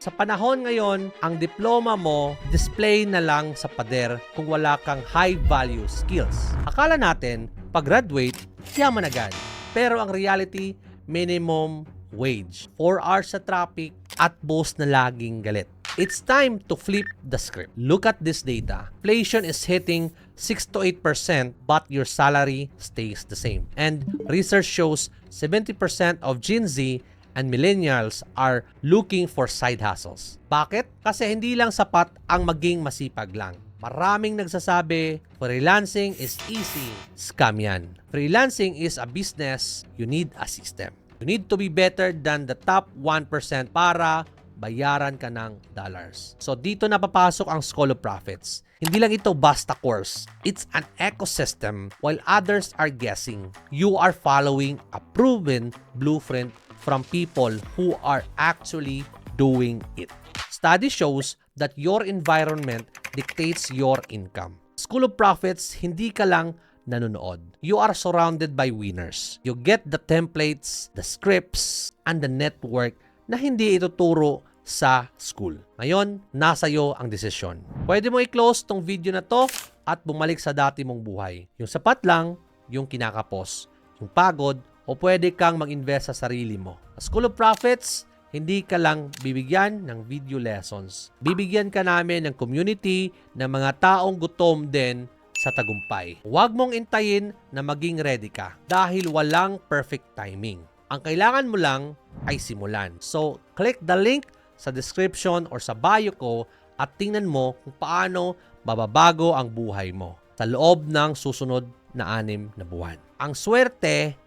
Sa panahon ngayon, ang diploma mo, display na lang sa pader kung wala kang high-value skills. Akala natin, pag-graduate, yaman agad. Pero ang reality, minimum wage. 4 hours sa traffic at boss na laging galit. It's time to flip the script. Look at this data. Inflation is hitting 6 to 8%, but your salary stays the same. And research shows 70% of Gen Z and millennials are looking for side hustles. Bakit? Kasi hindi lang sapat ang maging masipag lang. Maraming nagsasabi, freelancing is easy. Scam yan. Freelancing is a business, you need a system. You need to be better than the top 1% para bayaran ka ng dollars. So dito na papasok ang School of Profits. Hindi lang ito basta course. It's an ecosystem while others are guessing. You are following a proven blueprint from people who are actually doing it. Study shows that your environment dictates your income. School of Profits, hindi ka lang nanonood. You are surrounded by winners. You get the templates, the scripts, and the network na hindi ituturo sa school. Ngayon, nasa iyo ang desisyon. Pwede mo i-close tong video na to at bumalik sa dati mong buhay. Yung sapat lang, yung kinakapos. Yung pagod, o pwede kang mag-invest sa sarili mo. Sa School of Profits, hindi ka lang bibigyan ng video lessons. Bibigyan ka namin ng community ng mga taong gutom din sa tagumpay. Huwag mong intayin na maging ready ka dahil walang perfect timing. Ang kailangan mo lang ay simulan. So, click the link sa description or sa bio ko at tingnan mo kung paano bababago ang buhay mo sa loob ng susunod na 6 na buwan. Ang swerte,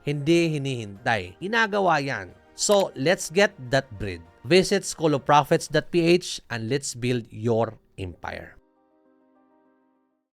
hindi hinihintay. Ginagawa yan. So, let's get that bread. Visit schoolofprofits.ph and let's build your empire.